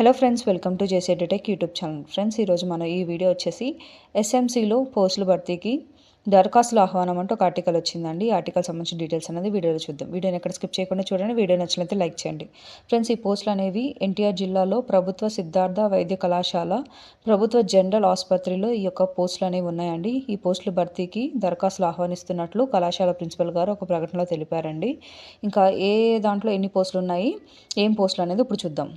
Hello friends, welcome to JC tech YouTube channel. Friends, ఈరోజు మనం ఈ వీడియో వచ్చేసి ఎస్ఎంసీలో పోస్టుల భర్తీకి దరఖాస్తుల ఆహ్వానం అంటూ ఒక ఆర్టికల్ వచ్చిందండి. ఈ ఆర్టికల్ సంబంధించిన డీటెయిల్స్ అనేది వీడియోలో చూద్దాం. వీడియోని ఎక్కడ స్కిప్ చేయకుండా చూడండి. వీడియో నచ్చినట్లయితే లైక్ చేయండి. ఫ్రెండ్స్, ఈ పోస్టులు అనేవి ఎన్టీఆర్ జిల్లాలో ప్రభుత్వ సిద్ధార్థ వైద్య కళాశాల, ప్రభుత్వ జనరల్ ఆసుపత్రిలో ఈ యొక్క పోస్టులు అనేవి ఉన్నాయండి. ఈ పోస్టుల భర్తీకి దరఖాస్తులు ఆహ్వానిస్తున్నట్లు కళాశాల ప్రిన్సిపల్ గారు ఒక ప్రకటనలో తెలిపారండి. ఇంకా ఏ దాంట్లో ఎన్ని పోస్టులు ఉన్నాయి, ఏం పోస్టులు అనేది ఇప్పుడు చూద్దాం.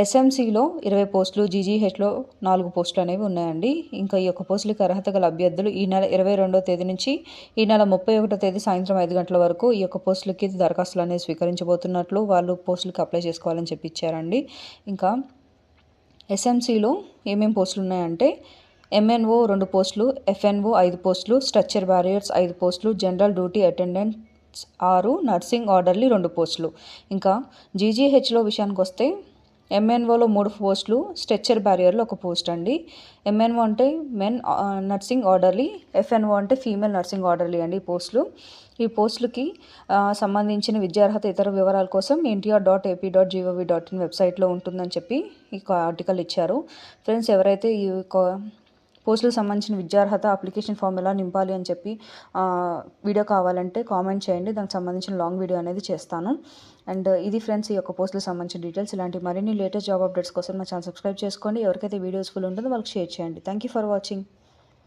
ఎస్ఎంసీలో 20 పోస్టులు, జీజీహెచ్లో 4 పోస్టులు అనేవి ఉన్నాయండి. ఇంకా ఈ యొక్క పోస్టులకి అర్హత గల అభ్యర్థులు ఈ నెల 22వ తేదీ నుంచి ఈ నెల 31వ తేదీ సాయంత్రం 5 గంటల వరకు ఈ యొక్క పోస్టులకి దరఖాస్తులు అనేవి స్వీకరించబోతున్నట్లు వాళ్ళు పోస్టులకి అప్లై చేసుకోవాలని చెప్పి ఇచ్చారండి. ఇంకా ఎస్ఎంసీలో ఏమేమి పోస్టులు ఉన్నాయంటే ఎంఎన్ఓ 2 పోస్టులు, ఎఫ్ఎన్ఓ 5 పోస్టులు, స్ట్రక్చర్ బ్యారియర్స్ 5 పోస్టులు, general duty attendant 6, nursing orderly 2 పోస్టులు. ఇంకా జీజీహెచ్లో విషయానికి వస్తే ఎంఎన్ఓలో 3 పోస్టులు, స్ట్రెచ్చర్ బ్యారియర్లో 1 పోస్ట్ అండి. ఎంఎన్ఓ అంటే మెన్ నర్సింగ్ ఆర్డర్లీ, ఎఫ్ఎన్ఓ అంటే ఫీమేల్ నర్సింగ్ ఆర్డర్లీ అండి ఈ పోస్టులకి సంబంధించిన విద్యార్హత ఇతర వివరాల కోసం ntr.ap.gov.in వెబ్సైట్లో ఉంటుందని చెప్పి ఈ ఆర్టికల్ ఇచ్చారు. ఫ్రెండ్స్, ఎవరైతే ఈ పోస్టులకు సంబంధించిన విద్యార్హత అప్లికేషన్ ఫామ్ ఎలా నింపాలి అని చెప్పి వీడియో కావాలంటే కామెంట్ చేయండి. దానికి సంబంధించిన లాంగ్ వీడియో అనేది చేస్తాను. అండ్ ఇది ఫ్రెండ్స్, ఈ యొక్క పోస్టులకు సంబంధించిన డీటెయిల్స్. ఇలాంటి మరిన్ని లేటెస్ట్ జాబ్ అప్డేట్స్ కోసం మా ఛానల్ సబ్స్క్రైబ్ చేసుకోండి. ఎవరికైతే వీడియో యూస్ఫుల్ ఉంటుందో వాళ్ళకి షేర్ చేయండి. Thank you for watching.